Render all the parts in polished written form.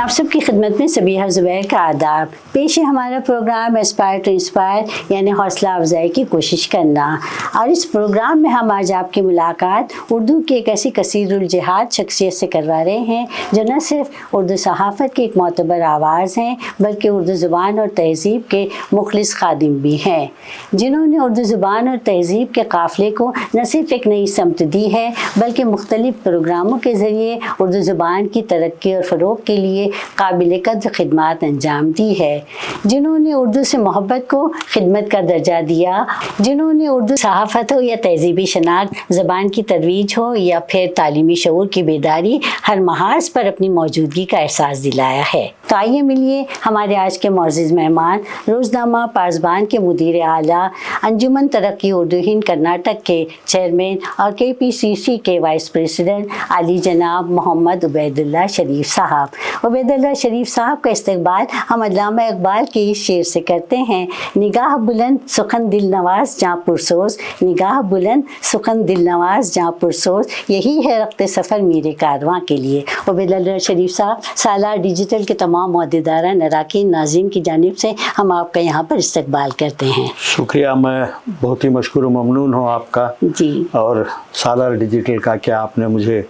آپ سب کی خدمت میں سبیحہ زبیر کا آداب. پیش ہے ہمارا پروگرام اسپائر ٹو انسپائر یعنی حوصلہ افزائی کی کوشش کرنا. اور اس پروگرام میں ہم آج آپ کی ملاقات اردو کی ایک ایسی کثیر الجہاد شخصیت سے کروا رہے ہیں جو نہ صرف اردو صحافت کی ایک معتبر آواز ہیں بلکہ اردو زبان اور تہذیب کے مخلص خادم بھی ہیں، جنہوں نے اردو زبان اور تہذیب کے قافلے کو نہ صرف ایک نئی سمت دی ہے بلکہ مختلف پروگراموں کے ذریعے اردو زبان کی ترقی اور فروغ کے لیے قابل قدر خدمات انجام دی ہے، جنہوں نے اردو سے محبت کو خدمت کا درجہ دیا، جنہوں نے اردو صحافت ہو یا تہذیبی شناخت، زبان کی ترویج ہو یا پھر تعلیمی شعور کی بیداری، ہر محاذ پر اپنی موجودگی کا احساس دلایا ہے. تو آئیے ملیے ہمارے آج کے معزز مہمان، روزنامہ پاسبان کے مدیر اعلیٰ، انجمن ترقی اردو ہند کرناٹک کے چیئرمین اور KPCC کے وائس پریزیڈنٹ علی جناب محمد عبید اللہ شریف صاحب. عبید اللہ شریف صاحب کا استقبال ہم علامہ اقبال کے اس شعر سے کرتے ہیں: نگاہ بلند سخن دل نواز جاں پرسوز، نگاہ بلند سخن دل نواز جاں پرسوز، یہی ہے رخت سفر میرے کارواں کے لیے. عبید اللہ شریف صاحب، سالار ڈیجیٹل کے تمام عہدیداران، اراکین، ناظرین کی جانب سے ہم آپ کا یہاں پر استقبال کرتے ہیں. شکریہ، میں بہت ہی مشکور و ممنون ہوں آپ کا جی، اور سالار ڈیجیٹل کا کہ آپ نے مجھے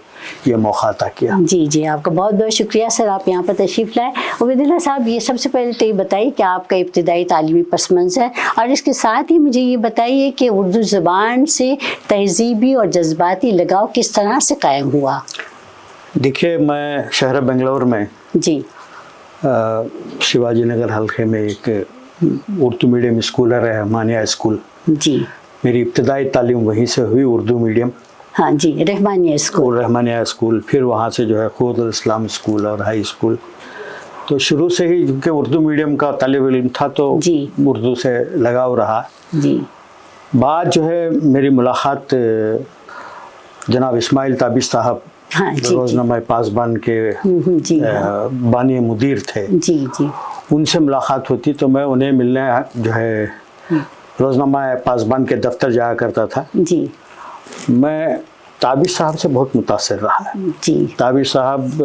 یہ موقع عطا کیا. جی آپ کا بہت بہت شکریہ سر، آپ یہاں پر تشریف لائے. عبید اللہ صاحب، یہ سب سے پہلے تو یہ بتائیے کہ آپ کا ابتدائی تعلیمی پس منظر، اور اس کے ساتھ ہی مجھے یہ بتائیے کہ اردو زبان سے تہذیبی اور جذباتی لگاؤ کس طرح سے قائم ہوا؟ دیکھیے، میں شہر بنگلور میں جی شیواجی نگر حلقے میں ایک اردو میڈیم اسکول ہے، رحمانیہ اسکول. جی، میری ابتدائی تعلیم وہیں سے ہوئی، اردو میڈیم. ہاں جی، رحمانیہ اسکول. رحمانیہ اسکول، پھر وہاں سے جو ہے قوت الاسلام اسکول اور ہائی اسکول. تو شروع سے ہی کیونکہ اردو میڈیم کا طالب علم تھا تو جی اردو سے لگاؤ رہا. جی، بعد جو ہے میری ملاقات جناب اسماعیل تابش صاحب، ہاں جی، روزنامہ پاسبان کے جی بانی مدیر تھے، جی جی، ان سے ملاقات ہوتی تو میں انہیں ملنے جو ہے روزنامہ پاسبان کے دفتر جایا کرتا تھا. جی، میں تابش صاحب سے بہت متاثر رہا. جی، تابش صاحب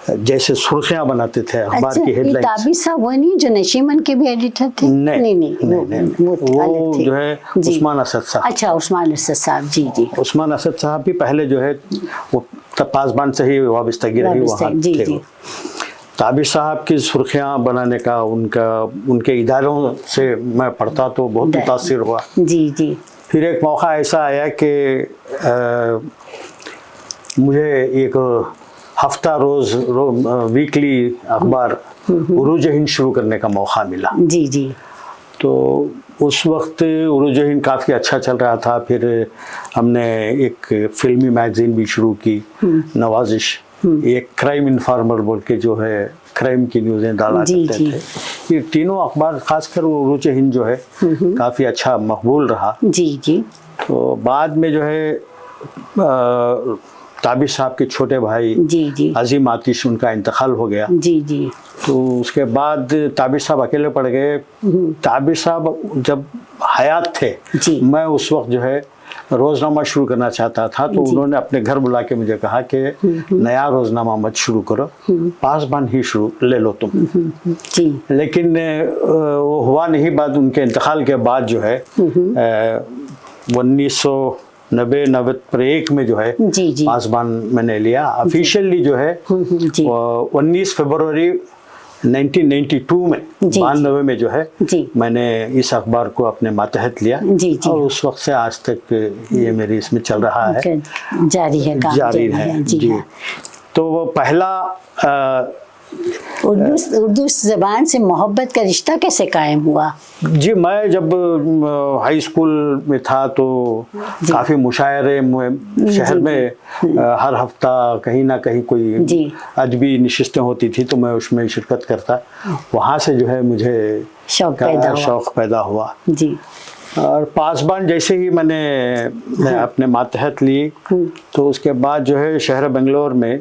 جیسے سرخیاں بناتے تھے اخبار کی ہیڈ لائنز. تابش صاحب وہ نہیں جو نشیمن کے بھی ایڈیٹر تھے؟ نہیں، وہ جو ہے عثمان اسد صاحب. اچھا، عثمان اسد صاحب. جی جی، عثمان اسد صاحب بھی پہلے جو ہے وہ پاسبان سے ہی وابستگی رہی، وہاں تھے. تابش صاحب کی سرخیاں بنانے کا ان کے اداروں سے میں پڑھتا تو بہت متاثر ہوا. جی جی. پھر ایک موقع ایسا آیا کہ مجھے ایک ہفتہ روز ویکلی اخبار عروج ہند شروع کرنے کا موقع ملا. جی جی. تو اس وقت عروج ہند کافی اچھا چل رہا تھا. پھر ہم نے ایک فلمی میگزین بھی شروع کی، نوازش. ایک کرائم انفارمر بول کے جو ہے کرائم کی نیوزیں ڈالا کرتے تھے. یہ تینوں اخبار، خاص کر عروج ہند جو ہے کافی اچھا مقبول رہا. جی جی. تو بعد میں جو ہے تابش صاحب کے چھوٹے بھائی عظیم آتش، ان کا انتقال ہو گیا. جی جی. تو اس کے بعد تابش صاحب اکیلے پڑ گئے. تابش صاحب جب حیات تھے، میں اس وقت جو ہے روزنامہ شروع کرنا چاہتا تھا تو انہوں نے اپنے گھر بلا کے مجھے کہا کہ نیا روزنامہ مت شروع کرو، پاسبان ہی شروع لے لو تم. لیکن وہ ہوا نہیں. بعد ان کے انتقال کے بعد جو ہے 1991 میں جو ہے پاسبان میں نے لیا. آفیشیلی جو ہے 19 فروری 1992 میں 92 میں جو ہے میں نے اس اخبار کو اپنے ماتحت لیا، اور اس وقت سے آج تک یہ میری اس میں چل رہا ہے، جاری ہے. جی. تو وہ پہلا اردو زبان سے محبت کا رشتہ کیسے قائم ہوا؟ جی، میں جب ہائی اسکول میں تھا تو کافی مشاعرے شہر میں ہر ہفتہ کہیں نہ کہیں کوئی ادبی نشستیں ہوتی تھی تو میں اس میں شرکت کرتا. وہاں سے جو ہے مجھے شوق پیدا ہوا. جی. اور پاسبان جیسے ہی میں نے اپنے ماتحت لی تو اس کے بعد جو ہے شہر بنگلور میں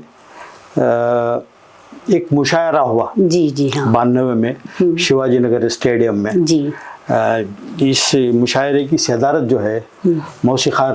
ایک مشاعرہ ہوا. جی جی. 92 میں شیواجی نگر اسٹیڈیم میں. جی. اس مشاعرے کی صدارت جو ہے موسیقار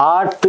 8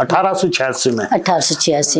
1886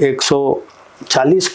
140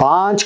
5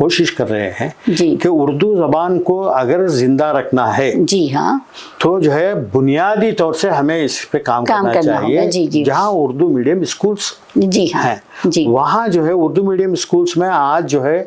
کوشش کر رہے ہیں جی کہ اردو زبان کو اگر زندہ رکھنا ہے جی ہاں تو جو ہے بنیادی طور سے ہمیں اس پہ کام کرنا چاہیے. جی جی جہاں اردو میڈیم اسکولس جی ہاں ہیں جی وہاں جو ہے اردو میڈیم اسکولس میں آج جو ہے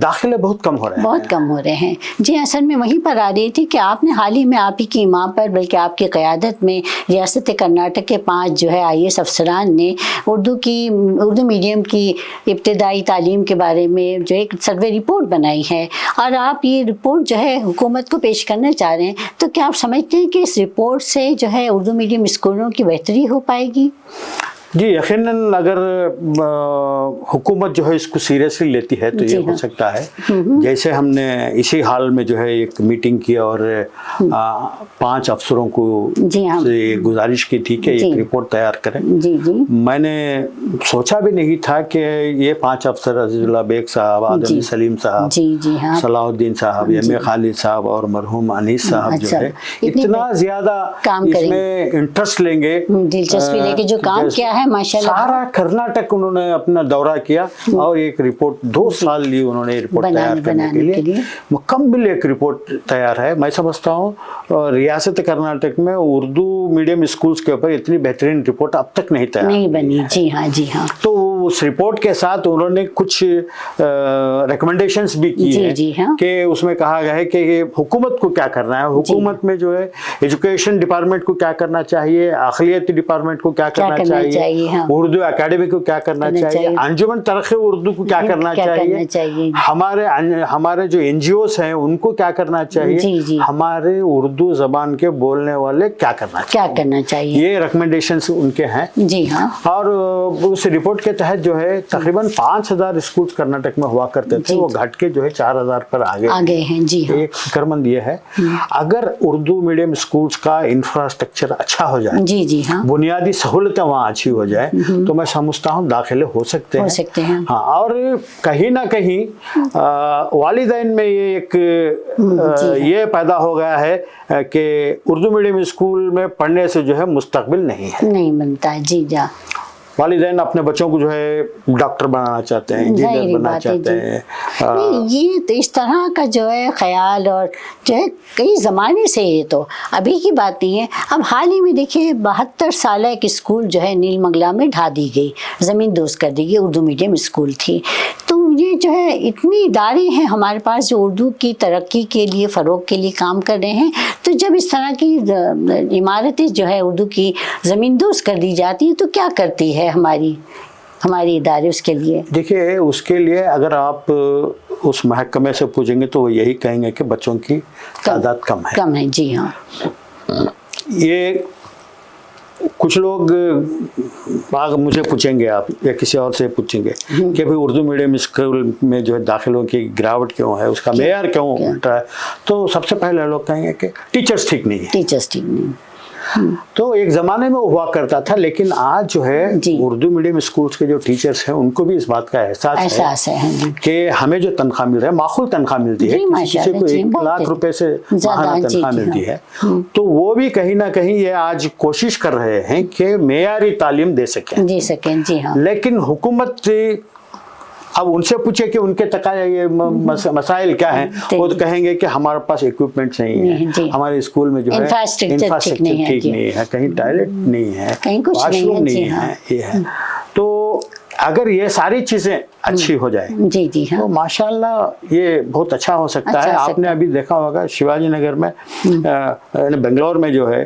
داخلے بہت کم ہو رہے ہیں. بہت کم ہو رہے ہیں. جی اصل میں وہیں پر آ رہی تھی کہ آپ نے حال ہی میں آپ ہی کی ماں پر بلکہ آپ کی قیادت میں ریاست کرناٹک کے 5 جو ہے IAS افسران نے اردو میڈیم کی ابتدائی تعلیم کے بارے میں جو ایک سروے رپورٹ بنائی ہے اور آپ یہ رپورٹ جو ہے حکومت کو پیش کرنا چاہ رہے ہیں. تو کیا آپ سمجھتے ہیں کہ اس رپورٹ سے جو ہے اردو میڈیم اسکولوں کی بہتری ہو پائے گی؟ جی یقیناً اگر حکومت جو ہے اس کو سیریسلی لیتی ہے تو یہ ہو سکتا ہے. جیسے ہم نے اسی حال میں جو ہے ایک میٹنگ کی اور 5 افسروں کو گزارش کی تھی کہ ایک رپورٹ تیار کریں. میں نے سوچا بھی نہیں تھا کہ یہ 5 افسر عزیز اللہ بیگ صاحب، آدم سلیم صاحب، صلاح الدین صاحب، ایم خالد صاحب اور مرحوم انیس صاحب جو ہے اتنا زیادہ اس میں انٹرسٹ لیں گے، دلچسپی لے کے جو کام کیا ہے ماشاءاللہ. سارا کرناٹک انہوں نے اپنا دورہ کیا اور ایک رپورٹ 2 سال لی انہوں نے رپورٹ تیار کرنے کے لیے. مکمل ایک رپورٹ تیار ہے. میں سمجھتا ہوں ریاست کرناٹک میں اردو میڈیم اسکولز کے اوپر اتنی بہترین رپورٹ اب تک نہیں تیار نہیں بنی. جی ہاں جی ہاں. تو اس رپورٹ کے ساتھ انہوں نے کچھ ریکمنڈیشنز بھی کی ہیں کہ اس میں کہا گیا ہے کہ حکومت کو کیا کرنا ہے. حکومت میں جو ہے ایجوکیشن ڈپارٹمنٹ کو کیا کرنا چاہیے، اخلاقیاتی ڈپارٹمنٹ کو کیا کرنا چاہیے، اردو اکیڈمی کو کیا کرنا چاہیے، انجمن ترقی اردو کو کیا کرنا چاہیے، ہمارے جو NGOs ہیں ان کو کیا کرنا چاہیے، ہمارے اردو زبان کے بولنے والے کیا کرنا چاہیے. یہ ریکمنڈیشنز ان کے ہیں. جی ہاں. اور اس رپورٹ کے تحت جو ہے تقریباً 5000 اسکولز کرناٹک میں ہوا کرتے تھے، وہ گھٹ کے جو ہے 4000 پر آگے ہیں. جی ہاں. ایک فکر مند یہ ہے اگر اردو میڈیم اسکولز کا انفراسٹرکچر اچھا ہو جائے، جی ہاں، بنیادی سہولتیں وہاں اچھی ہو جائے تو میں سمجھتا ہوں داخلے ہو سکتے ہیں. ہاں. اور کہیں نہ کہیں والدین میں یہ پیدا ہو گیا ہے کہ اردو میڈیم اسکول میں پڑھنے سے جو ہے مستقبل نہیں بنتا ہے. جی جا والدین اپنے بچوں کو جو ہے ڈاکٹر بنانا چاہتے ہیں، انجینئر بنانا چاہتے ہیں. یہ تو اس طرح کا جو ہے خیال اور جو ہے کئی زمانے سے، یہ تو ابھی کی بات نہیں ہے. اب حال ہی میں دیکھیے 72 سالہ ایک اسکول جو ہے نیل منگلا میں ڈھا دی گئی، زمین دوز کر دی گئی. اردو میڈیم اسکول تھی. تو یہ جو ہے اتنی ادارے ہیں ہمارے پاس جو اردو کی ترقی کے لیے، فروغ کے لیے کام کر رہے ہیں. تو جب اس طرح کی عمارتیں جو ہے اردو کی زمین دوز کر دی جاتی ہیں تو کیا کرتی ہے ہماری ادارے اس کے لیے؟ دیکھیے اس کے لیے اگر آپ اس محکمے سے پوچھیں گے تو وہ یہی کہیں گے کہ بچوں کی تعداد کم ہے. جی ہاں. یہ کچھ لوگ مجھے پوچھیں گے آپ یا کسی اور سے پوچھیں گے کہ بھئی اردو میڈیم اسکول میں جو ہے داخلوں کی گراوٹ کیوں ہے، اس کا معیار کیوں ہے، تو سب سے پہلے لوگ کہیں گے کہ ٹیچرز ٹھیک نہیں ہیں. تو ایک زمانے میں ہوا کرتا تھا، لیکن آج جو ہے اردو میڈیم اسکولز کے جو ٹیچرز ہیں ان کو بھی اس بات کا احساس ہے کہ ہمیں جو تنخواہ مل رہا ہے، معقول تنخواہ ملتی ہے، کسی کو 1 لاکھ روپے سے ماہانہ تنخواہ ملتی ہے، تو وہ بھی کہیں نہ کہیں یہ آج کوشش کر رہے ہیں کہ معیاری تعلیم دے سکیں. جی ہاں. لیکن حکومت اب ان سے پوچھے کہ ان کے یہ مسائل کیا ہیں، وہ تو کہیں گے کہ ہمارے پاس ایکوپمنٹس نہیں ہیں، ہمارے اسکول میں جو ہے انفراسٹرکچر ٹھیک نہیں ہے، کہیں ٹوائلٹ نہیں ہے، واش روم نہیں ہے. یہ ہے. تو اگر یہ ساری چیزیں اچھی ہو جائے تو ماشاءاللہ یہ بہت اچھا ہو سکتا ہے. آپ نے ابھی دیکھا ہوگا شیواجی نگر میں بنگلور میں جو ہے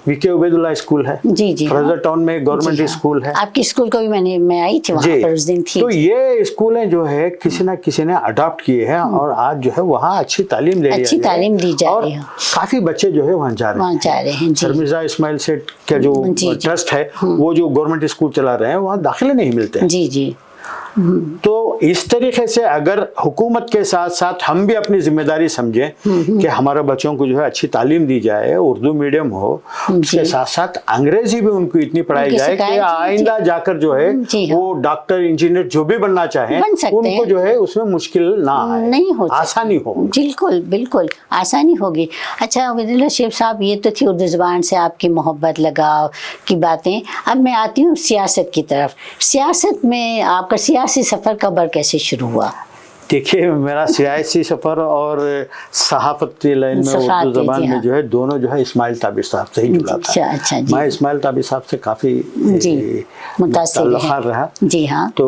وی کے عبید اللہ اسکول ہے، فریزر ٹاؤن میں گورنمنٹ اسکول ہے. آپ کی اسکول کو بھی میں آئی تھی وہاں پر اس دن تھی. تو یہ اسکولیں جو ہے کسی نہ کسی نے اڈاپٹ کیے ہیں اور آج جو ہے وہاں اچھی تعلیم دی جا رہی ہے اور کافی بچے جو ہے وہاں جا رہے ہیں. سر مرزا اسماعیل سیٹھ کا جو ٹرسٹ ہے وہ جو گورنمنٹ اسکول چلا رہے ہیں وہاں داخلے نہیں ملتے. جی. تو اس طریقے سے اگر حکومت کے ساتھ ساتھ ہم بھی اپنی ذمہ داری سمجھیں کہ ہمارے بچوں کو جو ہے اچھی تعلیم دی جائے، اردو میڈیم ہو، اس کے ساتھ ساتھ انگریزی بھی ان کو اتنی پڑھائی جائے کہ آئندہ جا کر جو ہے وہ ڈاکٹر، انجینئر جو بھی بننا چاہیں ان کو جو ہے اس میں مشکل نہ آئے، آسانی ہو. بالکل آسانی ہوگی. اچھا عبید اللہ شیخ صاحب، یہ تو تھی اردو زبان سے آپ کی محبت، لگاؤ کی باتیں. اب میں آتی ہوں سیاست کی طرف. سیاست میں آپ کا سیاسی سفر کب اور کیسے شروع ہوا؟ دیکھیے میرا سیاسی سفر اور صحافتی لائن میں اردو زبان میں جو ہے دونوں جو ہے اسماعیل طابع صاحب سے ہی جڑا تھا. اچھا میں اسماعیل طابع صاحب سے کافی تعلقات رہا. جی ہاں. تو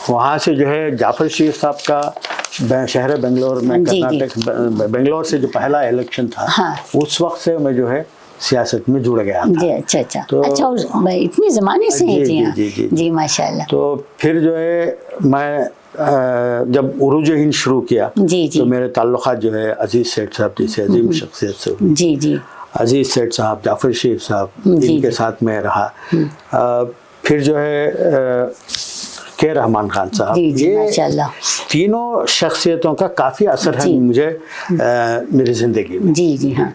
وہاں سے جو ہے جعفر شریف صاحب کا شہر بنگلور میں کرناٹک بنگلور سے جو پہلا الیکشن تھا اس وقت سے میں جو ہے سیاست میں جڑ گیا تھا. جی اچھا اچھا اتنے زمانے سے ہیں. جی ہاں جی ماشاء اللہ. تو پھر جو ہے میں جب عروج ہند شروع کیا تو میرے تعلقات جو ہے عزیز سیٹھ صاحب جیسے عظیم شخصیت سے جی جی عزیز سیٹھ صاحب جعفر شریف صاحب ان کے ساتھ میں رہا. پھر جو ہے کے رحمان خان صاحب یہ تینوں شخصیتوں کا کافی اثر ہے مجھے میری زندگی میں. جی جی ہاں.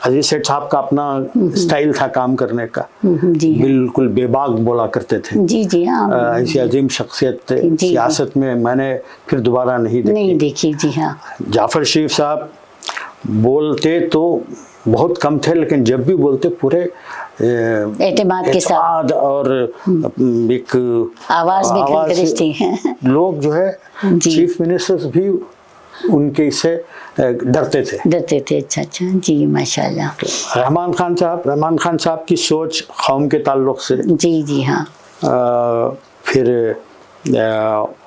عزیز سیٹھ صاحب کا اپنا اسٹائل تھا کام کرنے کا, بالکل بے باک بولا کرتے تھے. جی جی ہاں. ایسی عظیم شخصیت سیاست میں میں نے پھر دوبارہ نہیں دیکھی. جی ہاں. جعفر شریف صاحب بولتے تو بہت کم تھے لیکن جب بھی بولتے پورے اعتماد کے ساتھ اور ایک آواز بھی خلخلش تھی. لوگ جو ہے چیف منسٹر بھی ان کے سے ڈرتے تھے. اچھا اچھا. جی ماشاء اللہ. رحمان خان صاحب کی سوچ قوم کے تعلق سے. جی جی ہاں. پھر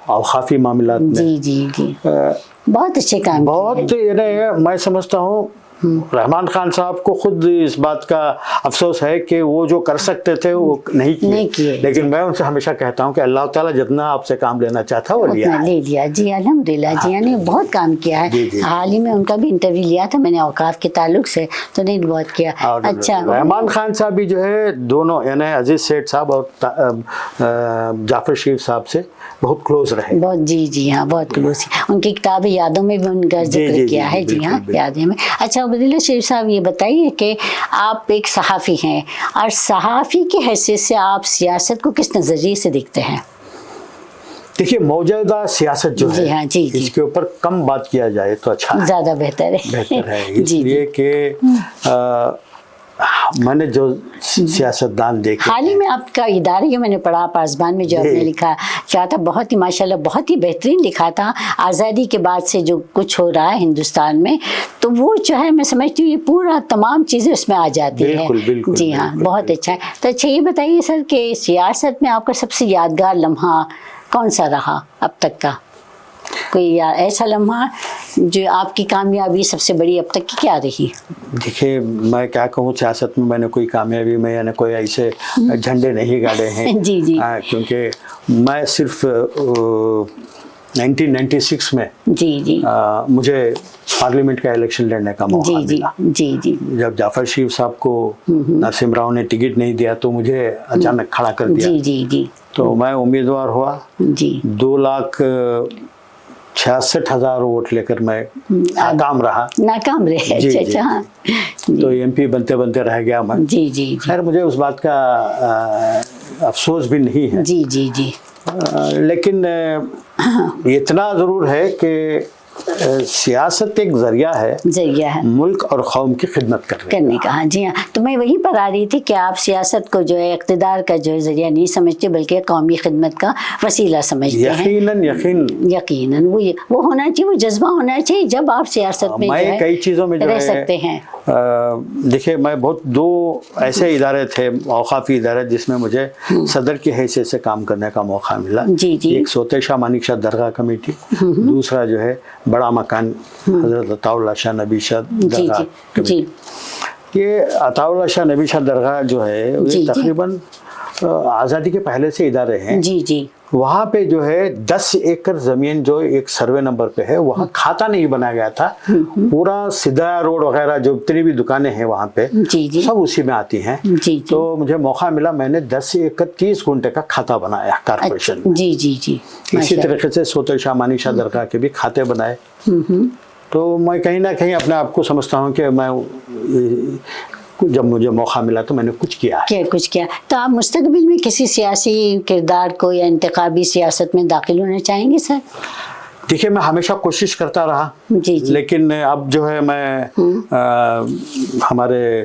اوقافی معاملات میں جی جی جی بہت اچھے کام. بہت میں سمجھتا ہوں رحمان خان صاحب کو خود اس بات کا افسوس ہے کہ وہ جو کر سکتے تھے وہ نہیں کیے. لیکن میں ان سے ہمیشہ کہتا ہوں کہ اللہ تعالیٰ جتنا آپ سے کام لینا چاہتا وہ لے لیا. جی الحمدللہ. جی یعنی بہت کام کیا ہے. حال ہی میں ان کا بھی انٹرویو لیا تھا میں نے اوقاف کے تعلق سے تو نہیں بہت کیا. اچھا. رحمان خان صاحب بھی جو ہے دونوں یعنی عزیز سیٹھ صاحب اور جعفر شریف صاحب سے بہت کلوز رہے. بہت. جی جی ہاں بہت کلوز. ان کی کتاب یادوں میں بھی ان کا ذکر کیا ہے. جی ہاں یادیں میں. اچھا عبداللہ شریف صاحب یہ بتائیے کہ آپ ایک صحافی ہیں اور صحافی کی حیثیت سے آپ سیاست کو کس نظریے سے دیکھتے ہیں؟ دیکھیے موجودہ سیاست جو ہے اس کے اوپر کم بات کیا جائے تو اچھا ہے. زیادہ بہتر ہے. اس لیے کہ میں نے جو سیاستدان دیکھے حال ہی میں آپ کا ادارہ یہ میں نے پڑھا پاسبان میں جو آپ نے لکھا کیا تھا بہت ہی ماشاءاللہ بہت ہی بہترین لکھا تھا. آزادی کے بعد سے جو کچھ ہو رہا ہے ہندوستان میں تو وہ جو ہے میں سمجھتی ہوں یہ پورا تمام چیزیں اس میں آ جاتی ہے. جی ہاں بہت اچھا ہے. تو اچھا یہ بتائیے سر کہ سیاست میں آپ کا سب سے یادگار لمحہ کون سا رہا اب تک کا؟ کوئی ایسا لمحہ جو آپ کی کامیابی سب سے بڑی اب تک کی کیا رہی؟ دیکھیے میں کیا کہوں سیاست میں نے کوئی کامیابی میں یعنی کوئی ایسے جھنڈے نہیں گاڑے ہیں. جی جی. کیونکہ میں صرف 1996 میں جی جی مجھے پارلیمنٹ کا الیکشن لڑنے کا موقع ملا. جی جی. جب جعفر شریف صاحب کو نرسم راؤ نے ٹکٹ نہیں دیا تو مجھے اچانک کھڑا کر دیا. جی جی جی. تو میں امیدوار ہوا. جی. 2,66,000 ووٹ لے کر میں ناکام رہا. جی جی. تو ایم پی بنتے بنتے رہ گیا میں. جی جی. خیر مجھے اس بات کا افسوس بھی نہیں ہے. جی جی جی. لیکن اتنا ضرور ہے کہ سیاست ایک ذریعہ ہے ملک اور قوم کی خدمت کرنے کا. ہاں جی ہاں. تو میں وہی پر آ رہی تھی کہ آپ سیاست کو جو ہے اقتدار کا جو ہے ذریعہ نہیں سمجھتے بلکہ قومی خدمت کا وسیلہ سمجھتے ہیں. یقیناً وہ ہونا چاہیے, وہ جذبہ ہونا چاہیے جب آپ سیاست میں کئی چیزوں میں رہ سکتے ہیں. دیکھیے میں دو ایسے ادارے تھے اوقافی ادارے جس میں مجھے صدر کی حیثیت سے کام کرنے کا موقع ملا. ایک سوتے شاہ مانک شاہ درگاہ کمیٹی, دوسرا جو ہے بڑا مکان حضرت عطا اللہ شاہ نبی شاہ درگاہ کمیٹی. یہ عطا اللہ شاہ نبی شاہ درگاہ جو ہے یہ تقریباً آزادی کے پہلے سے ادارے ہیں. جی جی. وہاں پہ جو ہے 10 ایکڑ زمین جو ایک سروے نمبر پہ ہے وہاں کھاتا نہیں بنایا گیا تھا. پورا سدھا روڈ وغیرہ جو اتنی بھی دکانیں ہیں وہاں پہ سب اسی میں آتی ہیں. تو مجھے موقع ملا میں نے 10 ایکڑ 30 گنٹے کا کھاتا بنایا کارپوریشن میں. جی جی جی. اسی طریقے سے سوتے شاہ مانک شاہ درگاہ کے بھی کھاتے بنائے. تو میں کہیں نہ کہیں اپنے آپ کو سمجھتا ہوں کہ میں جب مجھے موقع ملا تو میں نے کچھ کیا. تو آپ مستقبل میں کسی سیاسی کردار کو یا انتخابی سیاست میں داخل ہونا چاہیں گے سر؟ دیکھیے میں ہمیشہ کوشش کرتا رہا. لیکن اب جو ہے میں ہمارے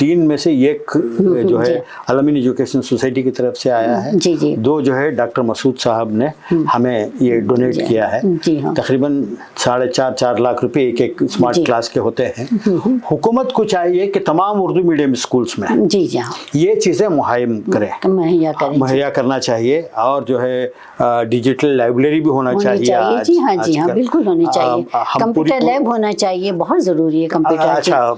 3 میں سے ایک جو ہے الامین ایجوکیشن سوسائٹی کی طرف سے آیا ہے, 2 جو ہے ڈاکٹر مسعود صاحب نے ہمیں یہ ڈونیٹ کیا ہے. تقریباً 4.5 لاکھ روپے ایک اسمارٹ کلاس کے ہوتے ہیں. حکومت کو چاہیے کہ تمام اردو میڈیم اسکولس میں یہ چیزیں مہیا کرنا چاہیے, اور جو ہے ڈیجیٹل لائبریری بھی ہونا چاہیے. جی ہاں بالکل ہونی چاہیے. کمپیوٹر لیب ہونا چاہیے, بہت ضروری ہے کمپیوٹر. اچھا,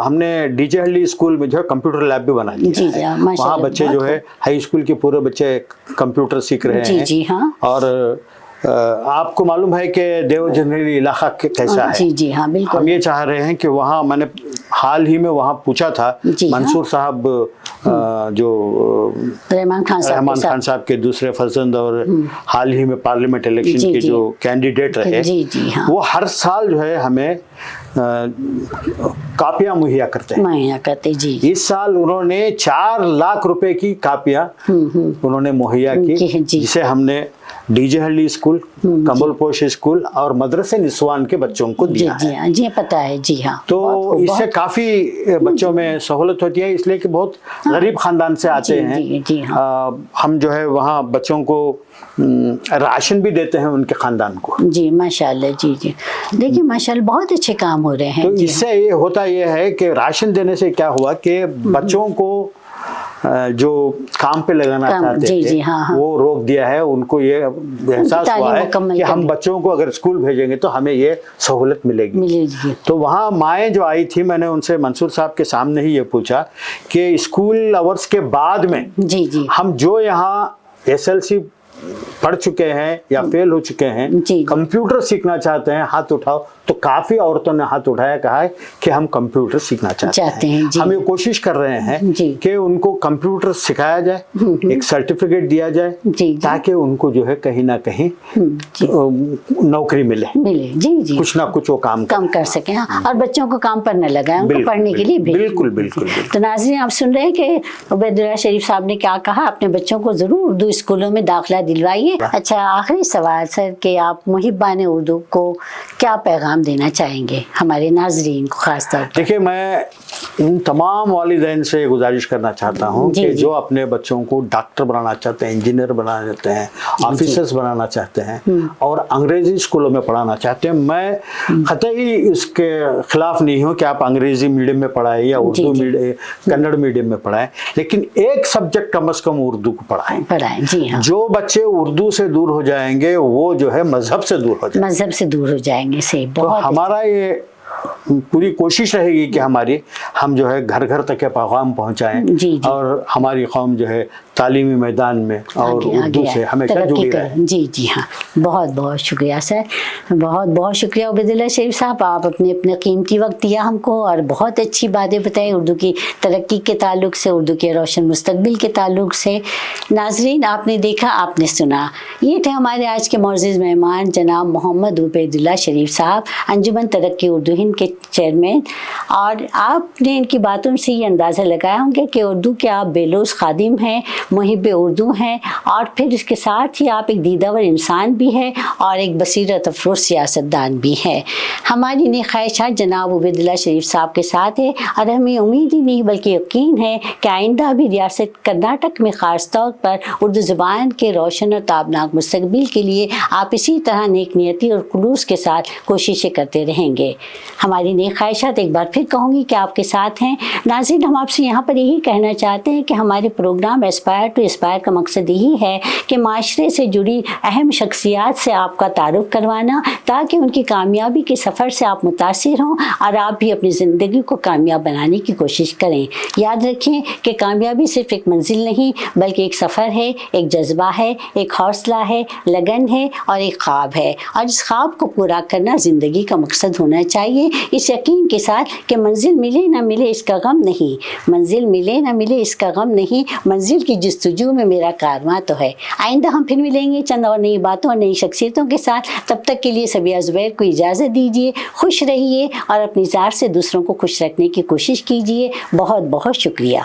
ہم نے ڈی جے ہلڈی اسکول میں جو ہے کمپیوٹر لیب بھی بنا دیا ہے. وہاں بچے جو ہے ہائی اسکول کے پورے بچے کمپیوٹر سیکھ رہے ہیں. جی ہاں. اور آپ کو معلوم ہے کہ دیو جنرلی علاقہ کیسا ہے. جی ہاں بالکل. ہم یہ چاہ رہے ہیں کہ وہاں, میں نے حال ہی میں وہاں پوچھا تھا, منصور صاحب جو رحمان خان صاحب کے دوسرے فرزند اور حال ہی میں پارلیمنٹ الیکشن کے جو کینڈیڈیٹ رہے, وہ ہر سال جو ہے ہمیں کاپیاں مہیا کرتے ہیں. اس سال انہوں نے 4 لاکھ روپے کی کاپیاں انہوں نے مہیا کی, جسے ہم نے ڈی جے ہلڈی اسکول, کمل پوش اسکول اور مدرسے نسوان کے بچوں کو دیا ہے. جی پتا ہے. جی ہاں. تو اس سے کافی بچوں میں سہولت ہوتی ہے, اس لیے کہ بہت غریب خاندان سے آتے ہیں. ہم جو ہے وہاں بچوں کو راشن بھی دیتے ہیں ان کے خاندان کو. جی ماشاءاللہ. جی دیکھیے ماشاءاللہ بہت اچھے کام ہو رہے ہیں. تو اس سے یہ ہوتا یہ ہے کہ راشن دینے سے کیا ہوا کہ بچوں کو جو کام پہ لگانا چاہتے تھے وہ روک دیا ہے. ان کو یہ احساس ہوا ہے کہ ہم بچوں کو اگر اسکول بھیجیں گے تو ہمیں یہ سہولت ملے گی. تو وہاں مائیں جو آئی تھی, میں نے ان سے منصور صاحب کے سامنے ہی یہ پوچھا کہ اسکول آورس کے بعد میں ہم جو یہاں SLC پڑھ چکے ہیں یا فیل ہو چکے ہیں, کمپیوٹر سیکھنا چاہتے ہیں, ہاتھ اٹھاؤ. تو کافی عورتوں نے ہاتھ اٹھایا, کہا ہے کہ ہم کمپیوٹر سیکھنا چاہتے ہیں. ہم یہ کوشش کر رہے ہیں کہ ان کو کمپیوٹر سکھایا جائے, ایک سرٹیفکیٹ دیا جائے, تاکہ ان کو جو ہے کہیں نہ کہیں نوکری ملے. کچھ نہ کچھ وہ کام کر سکیں, اور بچوں کو کام پر نہ لگائیں, ان کو پڑھنے کے لیے بھیجیں. بالکل. تو ناظرین آپ سن رہے ہیں کہ عبید اللہ شریف صاحب نے کیا کہا, اپنے بچوں کو ضرور اردو اسکولوں میں داخلہ دلوائیے. اچھا, آخری سوال سر, کہ آپ محبان اردو کو کیا پیغام دینا چاہیں گے ہمارے ناظرین کو خاص طور پر؟ دیکھیں, میں ان تمام والدین سے گزارش کرنا چاہتا ہوں کہ جو اپنے بچوں کو ڈاکٹر بنانا چاہتے ہیں, انجینئر بنانا چاہتے ہیں, آفیسرز بنانا چاہتے ہیں, اور انگریزی اسکولوں میں پڑھانا چاہتے ہیں, میں قطعی اس کے خلاف نہیں ہوں کہ آپ انگریزی میڈیم میں پڑھائیں یا اردو کنڑ میڈیم میں پڑھائیں, لیکن ایک سبجیکٹ کم از کم اردو کو پڑھائیں. جو بچے اردو سے دور ہو جائیں گے وہ جو ہے مذہب سے دور ہو جائیں گے. صحیح. تو ہمارا یہ پوری کوشش رہے گی کہ ہم جو ہے گھر گھر تک پیغام پہنچائیں, اور ہماری قوم جو ہے تعلیمی میدان میں اور اردو سے ہمیشہ جڑی رہے. جی ہاں, بہت بہت شکریہ سر, بہت بہت شکریہ عبید اللہ شریف صاحب. آپ اپنے قیمتی وقت دیا ہم کو, اور بہت اچھی باتیں بتائیں اردو کی ترقی کے تعلق سے, اردو کے روشن مستقبل کے تعلق سے. ناظرین, آپ نے دیکھا, آپ نے سنا, یہ تھے ہمارے آج کے معزز مہمان جناب محمد عبید اللہ شریف صاحب, انجمن ترقی اردو ہند کے چیئرمین. اور آپ نے ان کی باتوں سے یہ اندازہ لگایا ہوں گے کہ اردو کے آپ بے لوث خادم ہیں, محب اردو ہیں, اور پھر اس کے ساتھ ہی آپ ایک دیدہور انسان بھی ہیں اور ایک بصیرت افروز سیاستدان بھی ہیں. ہماری نیک خواہشات جناب عبید اللہ شریف صاحب کے ساتھ ہے, اور ہمیں امید ہی نہیں بلکہ یقین ہے کہ آئندہ بھی ریاست کرناٹک میں خاص طور پر اردو زبان کے روشن اور تابناک مستقبل کے لیے آپ اسی طرح نیک نیتی اور خلوص کے ساتھ کوششیں کرتے رہیں گے. ہماری نیک خواہشات ایک بار پھر کہوں گی کہ آپ کے ساتھ ہیں. ناظرین, ہم آپ سے یہاں پر یہی کہنا چاہتے ہیں کہ ہمارے پروگرام ایسپائر ٹو اسپائر کا مقصد یہی ہے کہ معاشرے سے جڑی اہم شخصیات سے آپ کا تعارف کروانا, تاکہ ان کی کامیابی کے سفر سے آپ متاثر ہوں اور آپ بھی اپنی زندگی کو کامیاب بنانے کی کوشش کریں. یاد رکھیں کہ کامیابی صرف ایک منزل نہیں بلکہ ایک سفر ہے, ایک جذبہ ہے, ایک حوصلہ ہے, لگن ہے اور ایک خواب ہے, اور اس خواب کو پورا کرنا زندگی کا مقصد ہونا چاہیے, اس یقین کے ساتھ کہ منزل ملے نہ ملے اس کا غم نہیں, منزل ملے نہ ملے اس کا غم نہیں, منزل کی جستجو میں میرا کارواں تو ہے. آئندہ ہم پھر ملیں گے چند اور نئی باتوں اور نئی شخصیتوں کے ساتھ. تب تک کے لیے سبیہ زبیر کو اجازت دیجیے. خوش رہیے اور اپنی ذات سے دوسروں کو خوش رکھنے کی کوشش کیجیے. بہت بہت شکریہ.